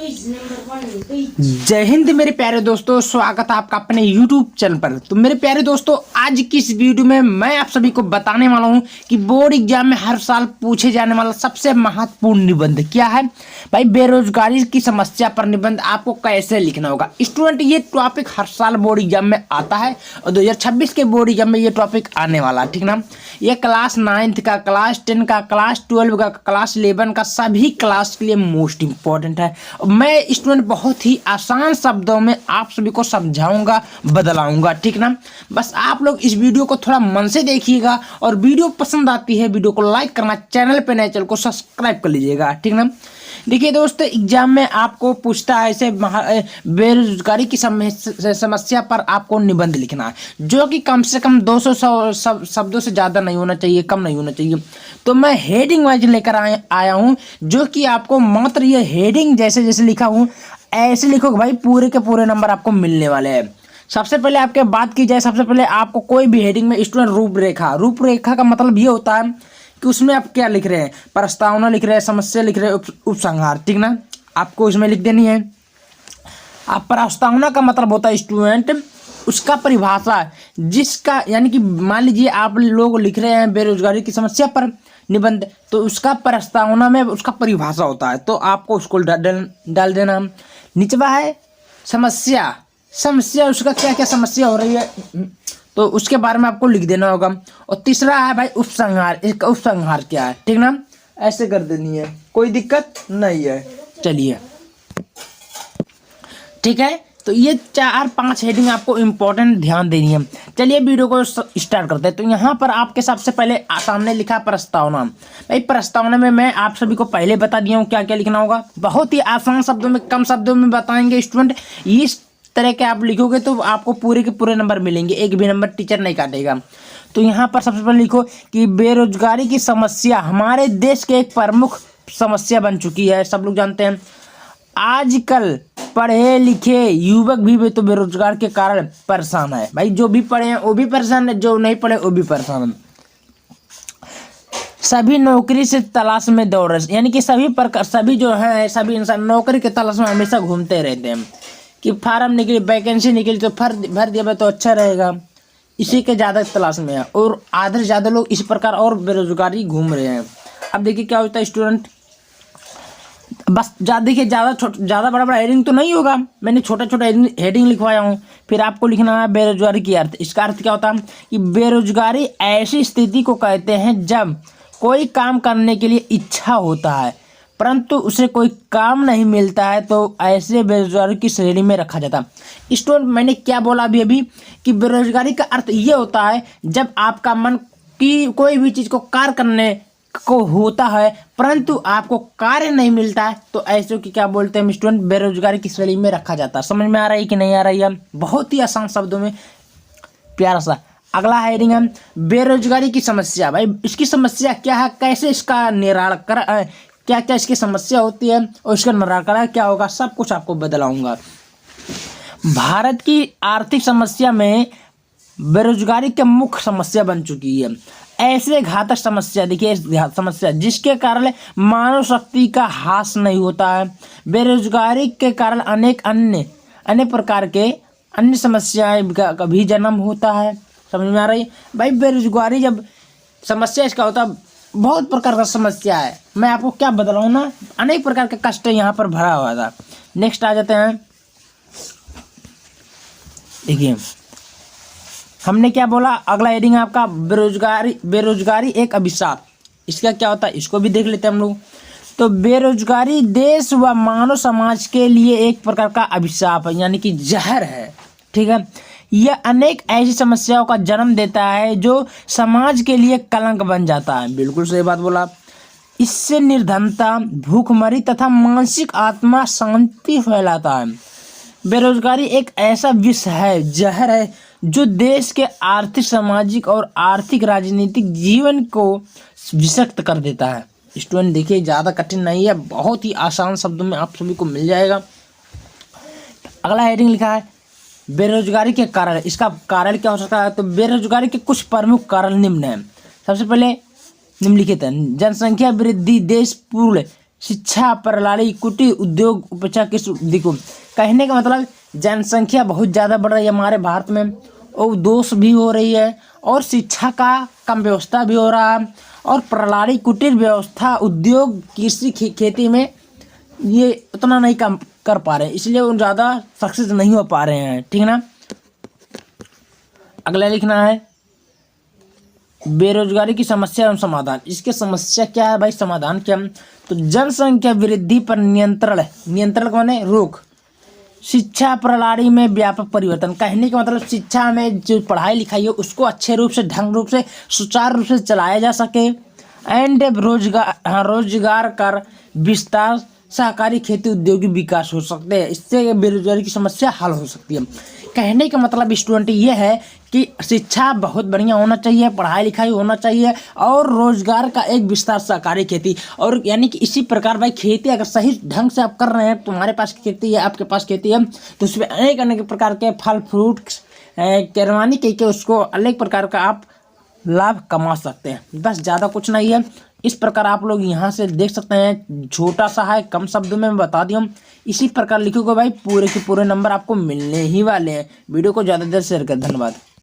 जय हिंद मेरे प्यारे दोस्तों, स्वागत है आपका अपने YouTube चैनल पर। तो मेरे प्यारे दोस्तों, आज की इस वीडियो में मैं आप सभी को बताने वाला हूं कि बोर्ड एग्जाम में हर साल पूछे जाने वाला सबसे महत्वपूर्ण निबंध क्या है। भाई, बेरोजगारी की समस्या पर निबंध आपको कैसे लिखना होगा। स्टूडेंट, ये टॉपिक हर साल बोर्ड एग्जाम में आता है और 2026 के बोर्ड एग्जाम में ये टॉपिक आने वाला है, ठीक ना। ये क्लास 9th का, क्लास 10 का, क्लास 12 का, क्लास 11 का, सभी क्लास के लिए मोस्ट इंपॉर्टेंट है। मैं स्टूडेंट बहुत ही आसान शब्दों में आप सभी को समझाऊंगा, बदलाऊंगा, ठीक ना। बस आप लोग इस वीडियो को थोड़ा मन से देखिएगा और वीडियो पसंद आती है वीडियो को लाइक करना, चैनल पे नए चैनल को सब्सक्राइब कर लीजिएगा, ठीक ना। देखिए दोस्तों, एग्जाम में आपको पूछता है ऐसे बेरोजगारी की समस्या पर आपको निबंध लिखना है, जो कि कम से कम 200 शब्दों से ज़्यादा नहीं होना चाहिए, कम नहीं होना चाहिए। तो मैं हेडिंग वाइज लेकर आया हूँ, जो कि आपको मात्र ये हेडिंग जैसे जैसे लिखा हूँ ऐसे लिखोगे भाई, पूरे के पूरे नंबर आपको मिलने वाले हैं। सबसे पहले आपके बात की जाए, सबसे पहले आपको कोई भी हेडिंग में स्टूडेंट रूपरेखा का मतलब ये होता है कि उसमें आप क्या लिख रहे हैं, प्रस्तावना लिख रहे हैं, समस्या लिख रहे हैं, उपसंहार, ठीक ना। आपको इसमें लिख देनी है। आप प्रस्तावना का मतलब होता है स्टूडेंट उसका परिभाषा, जिसका यानी कि मान लीजिए आप लोग लिख रहे हैं बेरोजगारी की समस्या पर निबंध, तो उसका प्रस्तावना में उसका परिभाषा होता है, तो आपको उसको डाल देना। निचवा है समस्या उसका क्या क्या समस्या हो रही है, तो उसके बारे में आपको लिख देना होगा। और तीसरा है भाई उपसंहार, इसका उपसंहार क्या है, ठीक ना। ऐसे कर देनी है, कोई दिक्कत नहीं है। चलिए, ठीक है। तो ये 4-5 हेडिंग आपको इम्पोर्टेंट ध्यान देनी है। चलिए वीडियो को स्टार्ट करते हैं। तो यहाँ पर आपके सबसे पहले सामने लिखा प्रस्तावना। भाई, प्रस्तावना में मैं आप सभी को पहले बता दिया हूँ क्या क्या लिखना होगा। बहुत ही आसान शब्दों में, कम शब्दों में बताएंगे स्टूडेंट। इस तरह के आप लिखोगे तो आपको पूरे के पूरे नंबर मिलेंगे, एक भी नंबर टीचर नहीं काटेगा। तो यहाँ पर सबसे पहले लिखो कि बेरोजगारी की समस्या हमारे देश के एक प्रमुख समस्या बन चुकी है। सब लोग जानते हैं आजकल पढ़े लिखे युवक भी तो बेरोजगार के कारण परेशान है। भाई, जो भी पढ़े हैं वो भी परेशान है, जो नहीं पढ़े वो भी परेशान है। सभी नौकरी से तलाश में दौड़ रहे, यानी कि सभी जो है, सभी इंसान नौकरी के तलाश में हमेशा घूमते रहते हैं कि फार्म निकली, वैकेंसी निकली तो भर दिया तो अच्छा रहेगा, इसी के ज़्यादा तलाश में है। और आधे से ज़्यादा लोग इस प्रकार और बेरोजगारी घूम रहे हैं। अब देखिए क्या होता है स्टूडेंट, बस देखिए ज़्यादा बड़ा हेडिंग तो नहीं होगा, मैंने छोटा छोटा हेडिंग लिखवाया हूँ। फिर आपको लिखना है बेरोजगारी की अर्थ। इसका अर्थ क्या होता है कि बेरोजगारी ऐसी स्थिति को कहते हैं जब कोई काम करने के लिए इच्छा होता है परंतु उसे कोई काम नहीं मिलता है, तो ऐसे बेरोजगारी की श्रेणी में रखा जाता है। स्टूडेंट, मैंने क्या बोला अभी कि बेरोजगारी का अर्थ ये होता है जब आपका मन की कोई भी चीज़ को कार्य करने को होता है परंतु आपको कार्य नहीं मिलता है, तो ऐसे की क्या बोलते हैं स्टूडेंट, बेरोजगारी की श्रेणी में रखा जाता है। समझ में आ रहा है कि नहीं आ रही है? बहुत ही आसान शब्दों में प्यारा सा। अगला हेडिंग है बेरोजगारी की समस्या। भाई, इसकी समस्या क्या है, कैसे इसका निराकरण, क्या क्या इसकी समस्या होती है और इसका निराकरण क्या होगा, सब कुछ आपको बतलाऊंगा। भारत की आर्थिक समस्या में बेरोजगारी के मुख्य समस्या बन चुकी है। ऐसे घातक समस्या, देखिए समस्या जिसके कारण मानव शक्ति का ह्रास नहीं होता है। बेरोजगारी के कारण अनेक अन्य प्रकार के अन्य समस्याएं का भी जन्म होता है। समझ में आ रही है भाई? बेरोजगारी जब समस्या इसका होता है, बहुत प्रकार का समस्या है। मैं आपको क्या बतलाऊँ ना, अनेक प्रकार के कष्ट यहाँ पर भरा हुआ था। नेक्स्ट आ जाते हैं। देखिए हमने क्या बोला, अगला हेडिंग है आपका बेरोजगारी एक अभिशाप। इसका क्या होता है इसको भी देख लेते हैं हम लोग। तो बेरोजगारी देश व मानव समाज के लिए एक प्रकार का अभिशाप है, यानी कि जहर है, ठीक है। यह अनेक ऐसी समस्याओं का जन्म देता है जो समाज के लिए कलंक बन जाता है। बिल्कुल सही बात बोला। इससे निर्धनता, भूखमरी तथा मानसिक आत्मा शांति फैलाता है। बेरोजगारी एक ऐसा विष है, जहर है, जो देश के आर्थिक, सामाजिक और आर्थिक राजनीतिक जीवन को विषक्त कर देता है। स्टूडेंट देखिए, ज़्यादा कठिन नहीं है, बहुत ही आसान शब्दों में आप सभी को मिल जाएगा। अगला हेडिंग लिखा है बेरोजगारी के कारण। इसका कारण क्या हो सकता है, तो बेरोजगारी के कुछ प्रमुख कारण निम्न हैं। सबसे पहले निम्नलिखित है। जनसंख्या वृद्धि, देश पूर्ण शिक्षा प्रणाली, कुटीर उद्योग, उपजा किस देखो, कहने का मतलब जनसंख्या बहुत ज़्यादा बढ़ रही है हमारे भारत में, और दोष भी हो रही है, और शिक्षा का कम व्यवस्था भी हो रहा है, और प्रणाली, कुटीर व्यवस्था, उद्योग, कृषि, खेती में ये उतना नहीं कम कर पा रहे हैं, इसलिए वो ज़्यादा सक्सेस नहीं हो पा रहे हैं। ठीक है ना। अगला लिखना है बेरोजगारी की समस्या एवं समाधान। इसके समस्या क्या है भाई, समाधान क्या है? तो जनसंख्या वृद्धि पर नियंत्रण है, नियंत्रण को माने रोक। शिक्षा प्रणाली में व्यापक परिवर्तन, कहने का मतलब शिक्षा में जो पढ़ाई लिखाई है उसको अच्छे रूप से, ढंग रूप से, सुचारू रूप से चलाया जा सके। एंड रोजगार कर विस्तार, सहकारी खेती, उद्योगिक विकास हो सकते हैं, इससे बेरोजगारी की समस्या हल हो सकती है। कहने का मतलब स्टूडेंट ये है कि शिक्षा बहुत बढ़िया होना चाहिए, पढ़ाई लिखाई होना चाहिए, और रोजगार का एक विस्तार, सहकारी खेती, और यानी कि इसी प्रकार भाई खेती अगर सही ढंग से आप कर रहे हैं, तुम्हारे पास खेती है, आपके पास खेती है, तो उसमें अनेक अनेक प्रकार के फल फ्रूट करवानी के उसको अनेक प्रकार का आप लाभ कमा सकते हैं। बस ज़्यादा कुछ नहीं है। इस प्रकार आप लोग यहाँ से देख सकते हैं, छोटा सा है, कम शब्दों में बता दिया। इसी प्रकार लिखोगे भाई, पूरे के पूरे नंबर आपको मिलने ही वाले हैं। वीडियो को ज़्यादा देर शेयर कर, धन्यवाद।